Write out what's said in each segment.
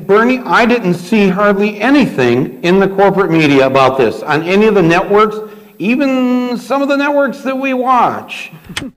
Bernie, I didn't see hardly anything in the corporate media about this on any of the networks, even some of the networks that we watch.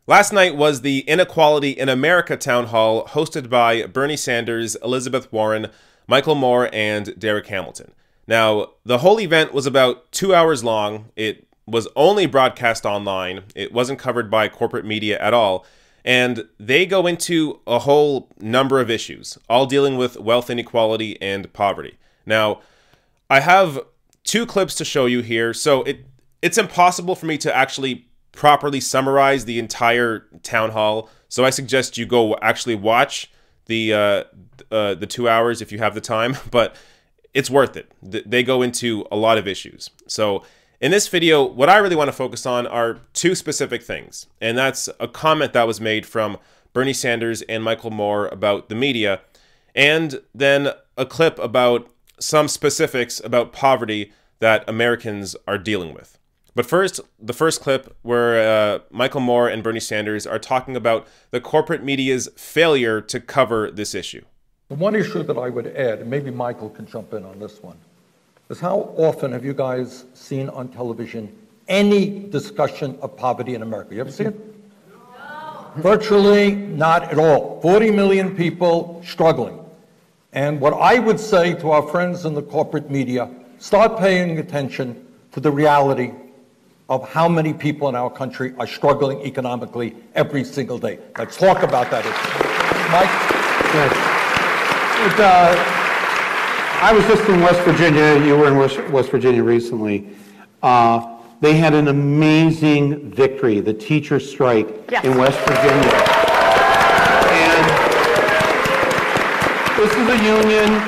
Last night was the Inequality in America town hall hosted by Bernie Sanders, Elizabeth Warren, Michael Moore, and Derek Hamilton. Now, the whole event was about 2 hours long. It was only broadcast online. It wasn't covered by corporate media at all. And they go into a whole number of issues, all dealing with wealth inequality and poverty. Now, I have two clips to show you here. So it's impossible for me to actually properly summarize the entire town hall. So I suggest you go actually watch the 2 hours if you have the time. But it's worth it. They go into a lot of issues. So in this video, what I really want to focus on are two specific things. And that's a comment that was made from Bernie Sanders and Michael Moore about the media, and then a clip about some specifics about poverty that Americans are dealing with. But first, the first clip where Michael Moore and Bernie Sanders are talking about the corporate media's failure to cover this issue. The one issue that I would add, and maybe Michael can jump in on this one, is how often have you guys seen on television any discussion of poverty in America? You ever see it? No. Virtually not at all. 40 million people struggling. And what I would say to our friends in the corporate media, start paying attention to the reality of how many people in our country are struggling economically every single day. Let's talk about that issue. Mike? Yes. I was just in West Virginia. You were in West Virginia recently. They had an amazing victory, the teacher strike in West Virginia. And this is a union.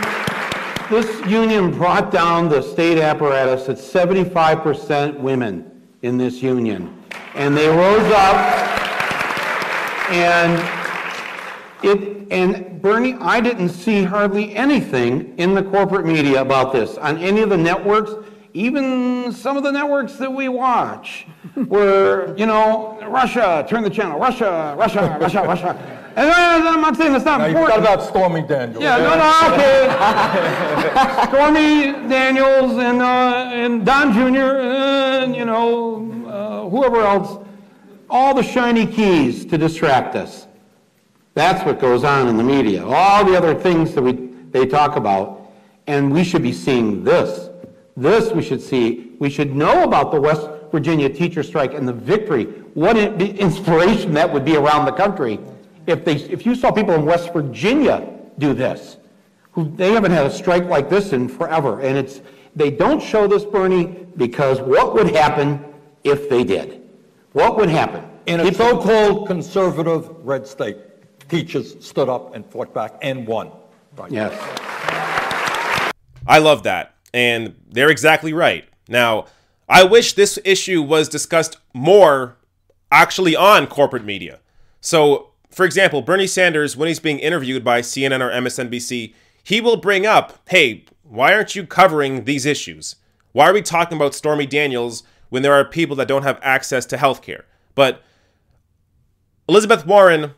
This union brought down the state apparatus at 75% women in this union. And they rose up, and Bernie, I didn't see hardly anything in the corporate media about this on any of the networks, even some of the networks that we watch, where, you know, Russia, turn the channel, Russia, Russia, Russia, Russia. And I'm not saying it's not important. You forgot about Stormy Daniels. Yeah, okay. Stormy Daniels and Don Jr. and, you know, whoever else, all the shiny keys to distract us. That's what goes on in the media. All the other things that they talk about, and we should be seeing this. This we should see. We should know about the West Virginia teacher strike and the victory. What inspiration that would be around the country if you saw people in West Virginia do this. They haven't had a strike like this in forever, and they don't show this, Bernie, because what would happen if they did? What would happen? In a so-called conservative red state, teachers stood up and fought back and won. Right. Yes. I love that. And they're exactly right. Now, I wish this issue was discussed more actually on corporate media. So, for example, Bernie Sanders, when he's being interviewed by CNN or MSNBC, he will bring up, hey, why aren't you covering these issues? Why are we talking about Stormy Daniels when there are people that don't have access to healthcare? But Elizabeth Warren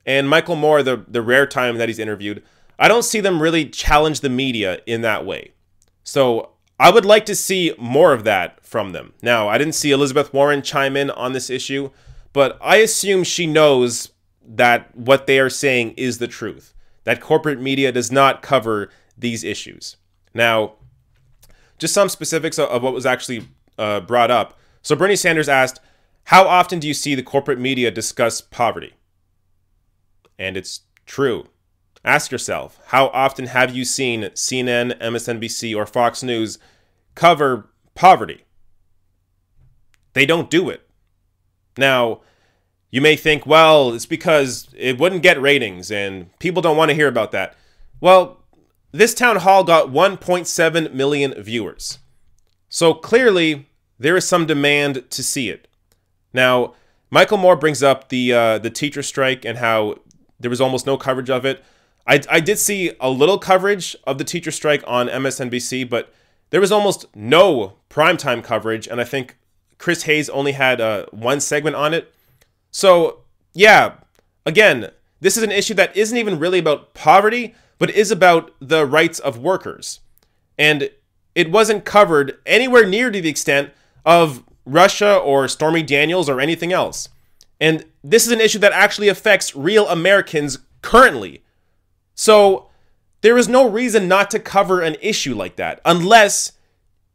and Michael Moore, the rare time that he's interviewed, I don't see them really challenge the media in that way. So I would like to see more of that from them. Now, I didn't see Elizabeth Warren chime in on this issue, but I assume she knows that what they are saying is the truth, that corporate media does not cover these issues. Now, just some specifics of what was actually brought up. So Bernie Sanders asked, how often do you see the corporate media discuss poverty? And it's true. Ask yourself, how often have you seen CNN, MSNBC, or Fox News cover poverty? They don't do it. Now, you may think, well, it's because it wouldn't get ratings and people don't want to hear about that. Well, this town hall got 1.7 million viewers. So clearly, there is some demand to see it. Now, Michael Moore brings up the teacher strike and how there was almost no coverage of it. I did see a little coverage of the teacher strike on MSNBC, but there was almost no primetime coverage, and I think Chris Hayes only had one segment on it. So, yeah, again, this is an issue that isn't even really about poverty, but is about the rights of workers. And it wasn't covered anywhere near to the extent of Russia or Stormy Daniels or anything else. And this is an issue that actually affects real Americans currently. So there is no reason not to cover an issue like that, unless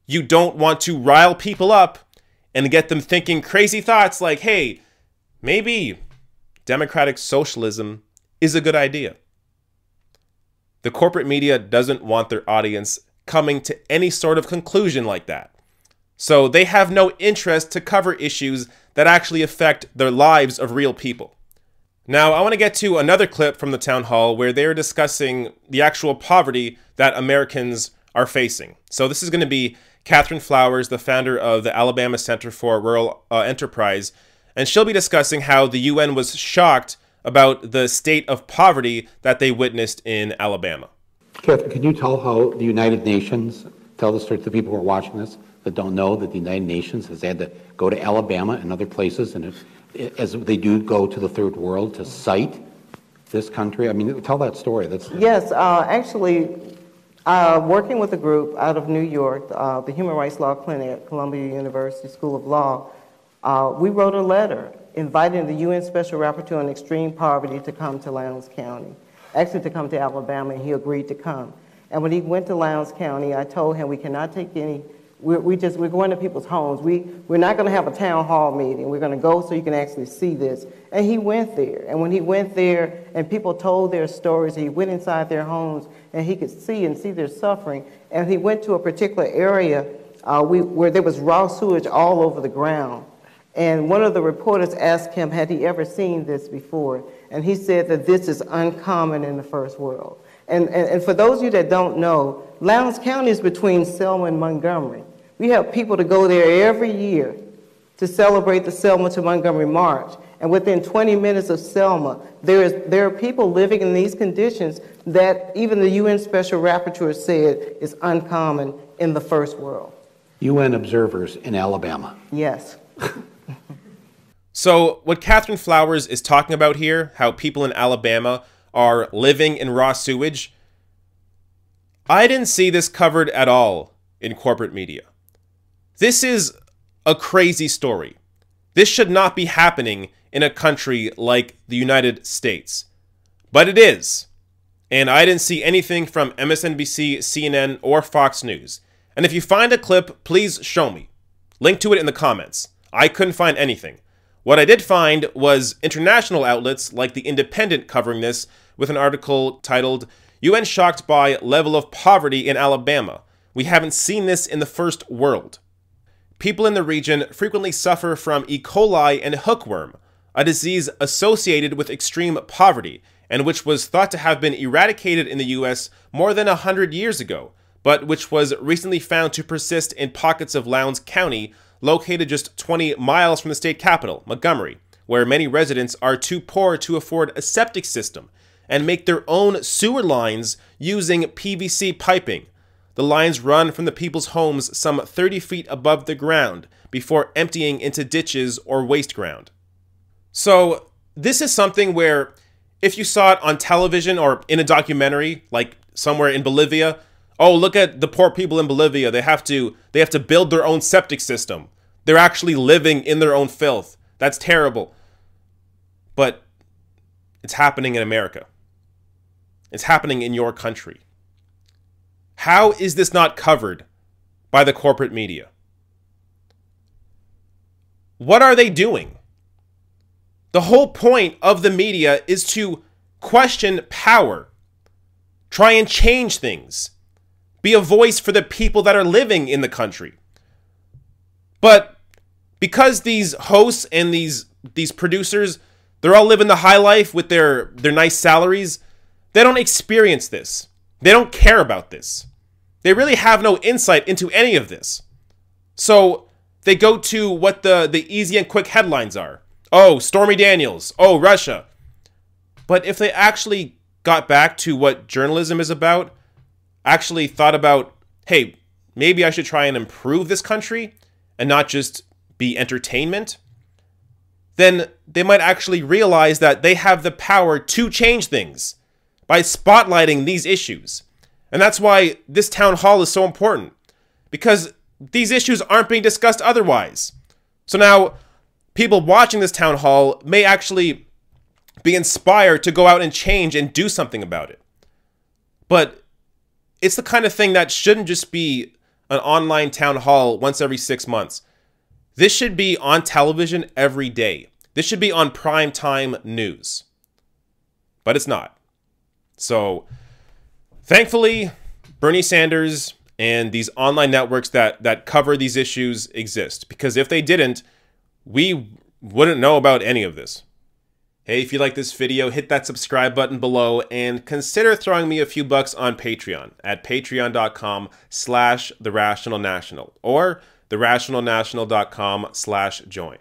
you don't want to rile people up and get them thinking crazy thoughts like, hey, maybe democratic socialism is a good idea. The corporate media doesn't want their audience coming to any sort of conclusion like that. So they have no interest to cover issues that actually affect the lives of real people. Now, I want to get to another clip from the town hall where they're discussing the actual poverty that Americans are facing. So this is going to be Catherine Flowers, the founder of the Alabama Center for Rural Enterprise, and she'll be discussing how the UN was shocked about the state of poverty that they witnessed in Alabama. Catherine, can you tell how the United Nations, tell the story to the people who are watching this that don't know that the United Nations has had to go to Alabama and other places, and as they do go to the third world to cite this country? I mean, tell that story. Yes, actually, working with a group out of New York, the Human Rights Law Clinic at Columbia University School of Law, we wrote a letter inviting the UN Special Rapporteur on Extreme Poverty to come to Lowndes County, actually to come to Alabama, and he agreed to come. And when he went to Lowndes County, I told him we cannot take any, we're going to people's homes. We're not going to have a town hall meeting. We're going to go so you can actually see this. And he went there. And when he went there and people told their stories, he went inside their homes and he could see their suffering. And he went to a particular area where there was raw sewage all over the ground. And one of the reporters asked him, had he ever seen this before? And he said that this is uncommon in the first world. And for those of you that don't know, Lowndes County is between Selma and Montgomery. We have people to go there every year to celebrate the Selma to Montgomery March. And within 20 minutes of Selma, there are people living in these conditions that even the UN Special Rapporteur said is uncommon in the first world. UN observers in Alabama. Yes. So what Catherine Flowers is talking about here, how people in Alabama are living in raw sewage, I didn't see this covered at all in corporate media. This is a crazy story. This should not be happening in a country like the United States. But it is. And I didn't see anything from MSNBC, CNN, or Fox News. And if you find a clip, please show me. Link to it in the comments. I couldn't find anything. What I did find was international outlets like The Independent covering this with an article titled, UN Shocked by Level of Poverty in Alabama. We haven't seen this in the first world. People in the region frequently suffer from E. coli and hookworm, a disease associated with extreme poverty and which was thought to have been eradicated in the US more than 100 years ago, but which was recently found to persist in pockets of Lowndes County, located just 20 miles from the state capital, Montgomery, where many residents are too poor to afford a septic system and make their own sewer lines using PVC piping. The lines run from the people's homes some 30 feet above the ground before emptying into ditches or waste ground. So this is something where if you saw it on television or in a documentary, like somewhere in Bolivia, oh, look at the poor people in Bolivia. They have to build their own septic system. They're actually living in their own filth. That's terrible. But it's happening in America. It's happening in your country. How is this not covered by the corporate media? What are they doing? The whole point of the media is to question power, try and change things, be a voice for the people that are living in the country. But because these hosts and these producers, they're all living the high life with their nice salaries, they don't experience this. They don't care about this. They really have no insight into any of this. So they go to what the easy and quick headlines are. Oh, Stormy Daniels. Oh, Russia. But if they actually got back to what journalism is about, actually thought about, hey, maybe I should try and improve this country and not just be entertainment, then they might actually realize that they have the power to change things by spotlighting these issues. And that's why this town hall is so important, because these issues aren't being discussed otherwise. So now people watching this town hall may actually be inspired to go out and change and do something about it. But it's the kind of thing that shouldn't just be an online town hall once every 6 months. This should be on television every day. This should be on primetime news. But it's not. So, thankfully, Bernie Sanders and these online networks that cover these issues exist. Because if they didn't, we wouldn't know about any of this. Hey, if you like this video, hit that subscribe button below and consider throwing me a few bucks on Patreon at patreon.com/therationalnational or therationalnational.com/join.